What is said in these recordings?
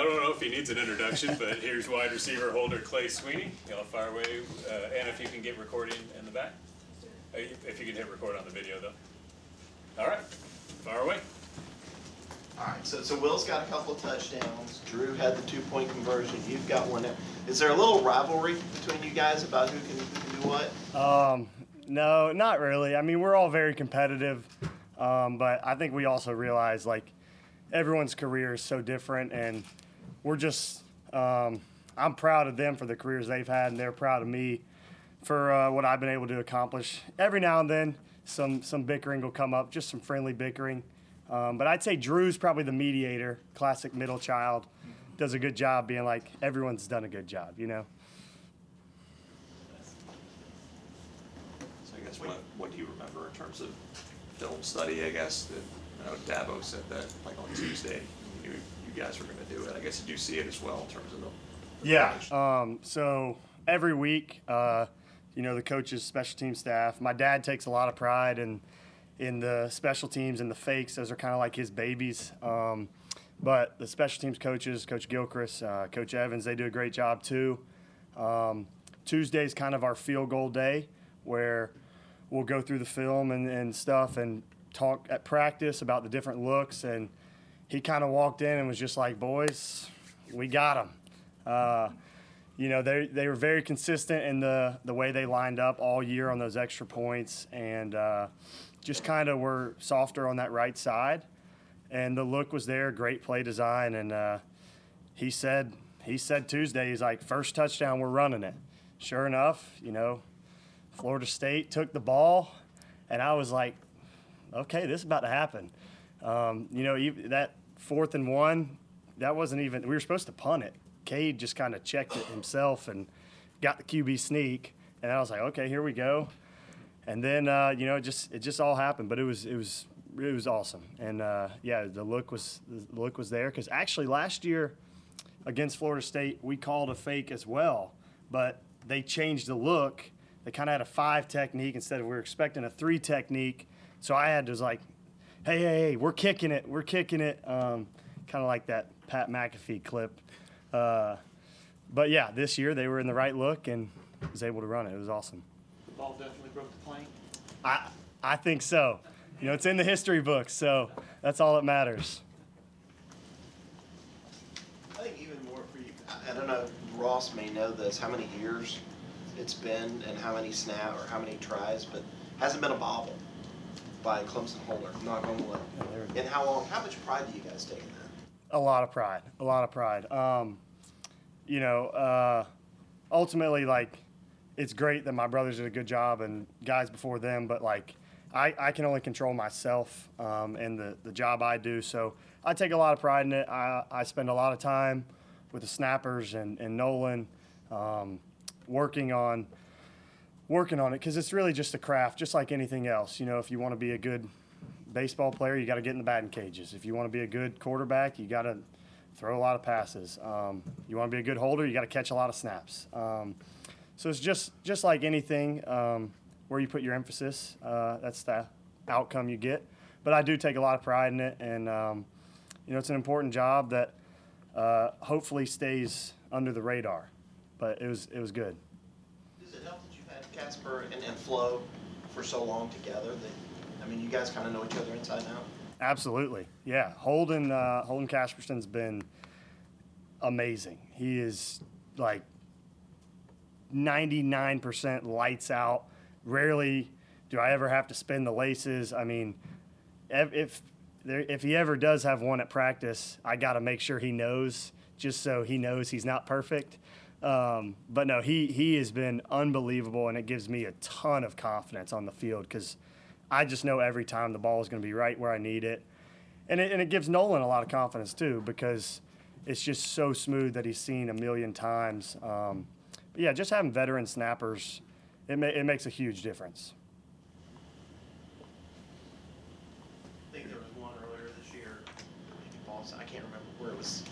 I don't know if he needs an introduction, but here's wide receiver holder Clay Swinney. Y'all fire away, and if you can get recording in the back. If you can hit record on the video, though. All right, fire away. All right, so Will's got a couple of touchdowns. Drew had the 2-point conversion. You've got one there. Is there a little rivalry between you guys about who can do what? No, not really. I mean, we're all very competitive, but I think we also realize, like, everyone's career is so different, and we're just I'm proud of them for the careers they've had, and they're proud of me for what I've been able to accomplish. Every now and then, some bickering will come up, just some friendly bickering. But I'd say Drew's probably the mediator, classic middle child, does a good job being like, everyone's done a good job, you know? So I guess what do you remember in terms of film study, I guess, that Dabo said that like on Tuesday you knew you guys were going to do it. I guess did you see it as well in terms of the Yeah. So every week, the coaches, special team staff, my dad takes a lot of pride in the special teams and the fakes. Those are kind of like his babies. But the special teams coaches, Coach Gilchrist, Coach Evans, they do a great job too. Tuesday's kind of our field goal day where we'll go through the film and stuff and talk at practice about the different looks. And he kind of walked in and was just like, boys, we got them. They were very consistent in the way they lined up all year on those extra points, and just kind of were softer on that right side. And the look was there, great play design. And he said Tuesday, he's like, first touchdown, we're running it. Sure enough, Florida State took the ball, and I was like, okay, this is about to happen. That 4th and 1, that wasn't even, we were supposed to punt it. Cade just kind of checked it himself and got the QB sneak, and I was like, okay, here we go. And then it just all happened, but it was awesome. And the look was there, because actually last year against Florida State we called a fake as well, but they changed the look. They kind of had a 5 technique instead of, we were expecting a 3 technique. So I had to like, hey, we're kicking it. Kind of like that Pat McAfee clip. But yeah, this year they were in the right look and was able to run it. It was awesome. The ball definitely broke the plane. I think so. It's in the history books, so that's all that matters. I think even more for you, I don't know, Ross may know this, how many years it's been and how many snap or how many tries, but hasn't been a bobble by Clemson holder, knock on wood. And how much pride do you guys take in that? A lot of pride. Ultimately, like, it's great that my brothers did a good job and guys before them, but like, I can only control myself and the job I do. So I take a lot of pride in it. I spend a lot of time with the snappers and Nolan working on it, because it's really just a craft, just like anything else. If you want to be a good baseball player, you got to get in the batting cages. If you want to be a good quarterback, you got to throw a lot of passes. You want to be a good holder, you got to catch a lot of snaps. So it's just like anything, where you put your emphasis, that's the outcome you get. But I do take a lot of pride in it, and it's an important job that hopefully stays under the radar. But it was good. Does it help that you've had Casper and Flo for so long together that, you guys kind of know each other inside and out? Absolutely, yeah. Holden Casperson's been amazing. He is like 99% lights out. Rarely do I ever have to spin the laces. If he ever does have one at practice, I got to make sure he knows, just so he knows he's not perfect. But no, he has been unbelievable, and it gives me a ton of confidence on the field, because I just know every time the ball is going to be right where I need it. And it gives Nolan a lot of confidence too, because it's just so smooth that he's seen a million times. But yeah, just having veteran snappers, it makes a huge difference. I think there was one earlier this year, I can't remember, where it was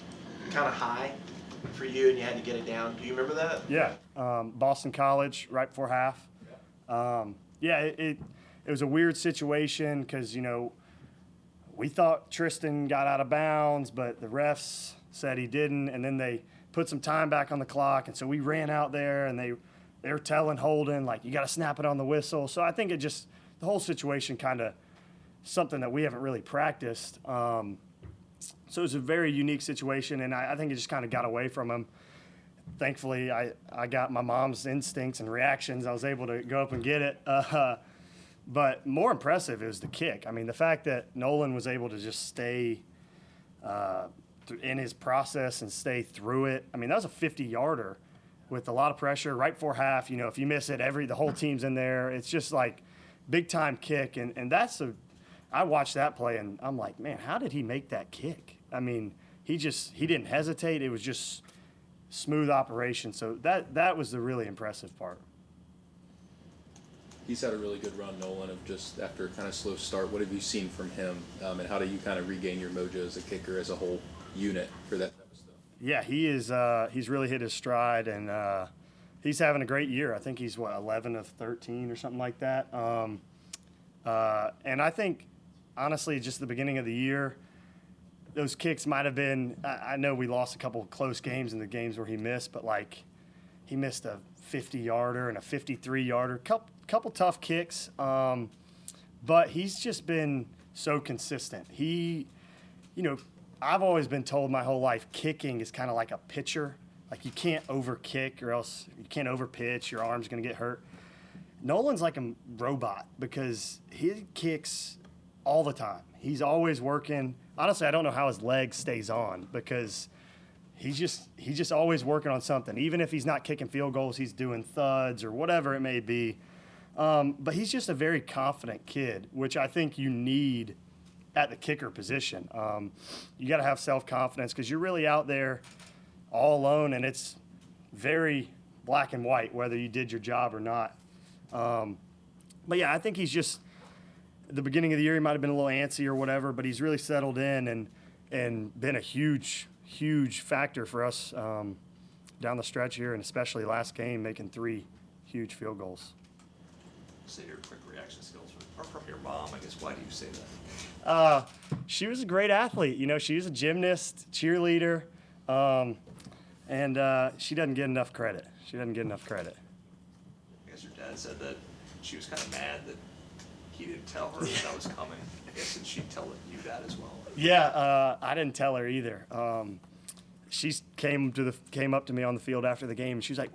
kind of high for you and you had to get it down. Do you remember that? Yeah, Boston College, right before half. It was a weird situation, because we thought Tristan got out of bounds, but the refs said he didn't, and then they put some time back on the clock, and so we ran out there, and they were telling Holden, like, you got to snap it on the whistle. So I think the whole situation kind of something that we haven't really practiced. So it was a very unique situation, and I think it just kind of got away from him. Thankfully, I got my mom's instincts and reactions. I was able to go up and get it. But more impressive is the kick. I mean, the fact that Nolan was able to just stay in his process and stay through it. I mean, that was a 50-yarder with a lot of pressure right before half. You know, if you miss it, the whole team's in there. It's just like big-time kick. And I watched that play, and I'm like, man, how did he make that kick? I mean, he didn't hesitate. It was just smooth operation. So that was the really impressive part. He's had a really good run, Nolan, of just after a kind of slow start. What have you seen from him, and how do you kind of regain your mojo as a kicker, as a whole unit for that type of stuff? Yeah, he is. He's really hit his stride, and he's having a great year. I think he's 11 of 13 or something like that. And I think, honestly, just the beginning of the year, those kicks might have been. I know we lost a couple of close games in the games where he missed, but like he missed a 50-yarder and a 53-yarder. Couple tough kicks, but he's just been so consistent. I've always been told my whole life kicking is kind of like a pitcher. Like you can't over kick or else you can't over pitch. Your arm's going to get hurt. Nolan's like a robot because he kicks all the time. He's always working. Honestly, I don't know how his leg stays on because he's just always working on something. Even if he's not kicking field goals, he's doing thuds or whatever it may be. But he's just a very confident kid, which I think you need at the kicker position. You got to have self-confidence because you're really out there all alone, and it's very black and white whether you did your job or not. But, yeah, I think he's just at the beginning of the year he might have been a little antsy or whatever, but he's really settled in and been a huge factor for us down the stretch here, and especially last game, making 3 huge field goals. Say your quick reaction skills from your mom. I guess, why do you say that? She was a great athlete. You know, she was a gymnast, cheerleader, and she doesn't get enough credit. I guess your dad said that she was kind of mad that he didn't tell her that was coming. I guess, did she tell you that as well? Yeah, I didn't tell her either. She came up to me on the field after the game, and she was like,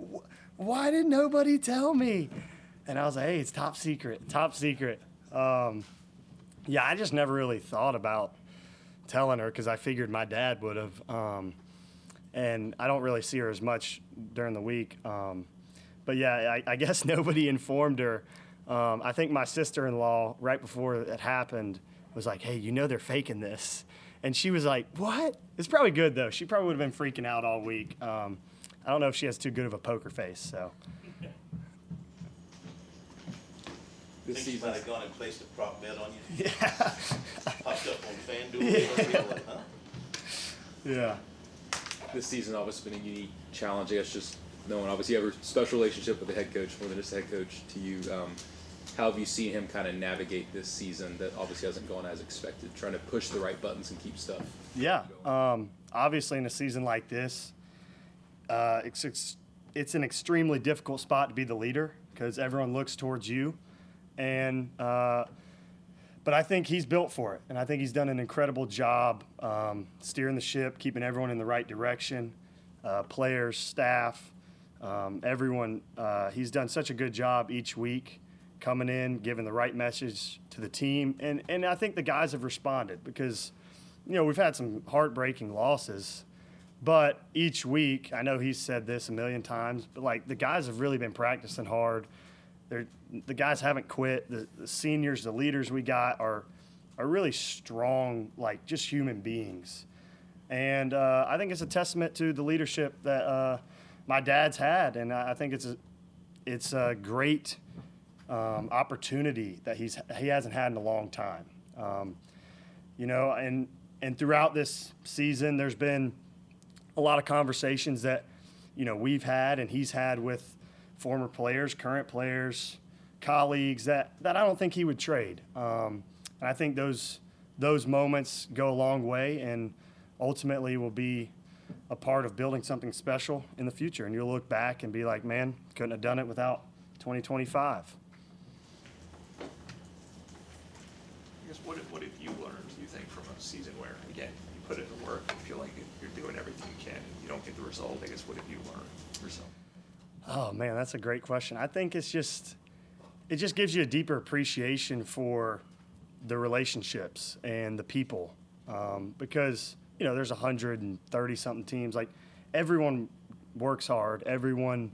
"Why did nobody tell me?" And I was like, "Hey, it's top secret." Yeah, I just never really thought about telling her because I figured my dad would have. And I don't really see her as much during the week. But yeah, I guess nobody informed her. I think my sister-in-law, right before it happened, was like, "Hey, they're faking this." And she was like, "What?" It's probably good, though. She probably would have been freaking out all week. I don't know if she has too good of a poker face, so. Think you might have gone and placed a prop bet on you? Yeah. Popped up on FanDuel, or like, huh? Yeah. This season obviously been a unique challenge. I guess just knowing, obviously you have a special relationship with the head coach, more than just the head coach to you. How have you seen him kind of navigate this season that obviously hasn't gone as expected, trying to push the right buttons and keep stuff Yeah. going? Obviously in a season like this, it's an extremely difficult spot to be the leader because everyone looks towards you. And but I think he's built for it, and I think he's done an incredible job steering the ship, keeping everyone in the right direction, players, staff, everyone. He's done such a good job each week coming in, giving the right message to the team, and I think the guys have responded because, we've had some heartbreaking losses, but each week, I know he's said this a million times, but like the guys have really been practicing hard. The guys haven't quit. The seniors, the leaders we got are really strong, like just human beings. And I think it's a testament to the leadership that my dad's had, and I think it's a great opportunity that he hasn't had in a long time. And throughout this season, there's been a lot of conversations that we've had and he's had with former players, current players, colleagues that I don't think he would trade. And I think those those moments go a long way and ultimately will be a part of building something special in the future. And you'll look back and be like, man, couldn't have done it without 2025. I guess what have you learned, do you think, from a season where, again, you put in the work, you feel like you're doing everything you can, and you don't get the result? I guess what have you learned yourself? Oh man, that's a great question. I think it just gives you a deeper appreciation for the relationships and the people, because there's 130 something teams. Like everyone works hard. Everyone,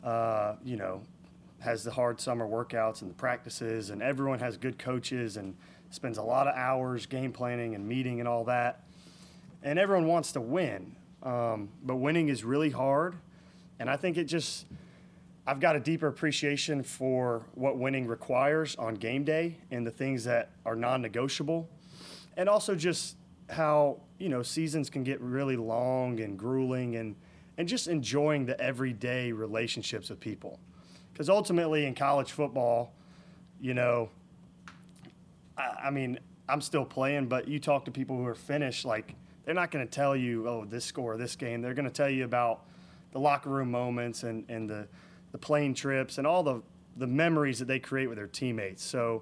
has the hard summer workouts and the practices, and everyone has good coaches and spends a lot of hours game planning and meeting and all that. And everyone wants to win, but winning is really hard. And I think I've got a deeper appreciation for what winning requires on game day and the things that are non-negotiable. And also just how, seasons can get really long and grueling, and just enjoying the everyday relationships with people. Because ultimately in college football, I'm still playing, but you talk to people who are finished, like they're not going to tell you, oh, this score, this game. They're going to tell you about the locker room moments and the plane trips and all the memories that they create with their teammates. So,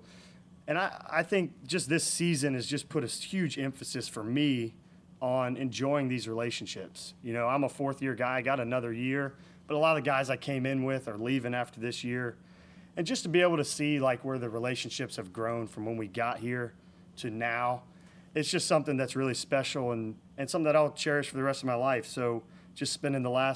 and I think just this season has just put a huge emphasis for me on enjoying these relationships. I'm a fourth-year guy. I got another year, but a lot of the guys I came in with are leaving after this year. And just to be able to see like where the relationships have grown from when we got here to now, it's just something that's really special and something that I'll cherish for the rest of my life. So just spending the last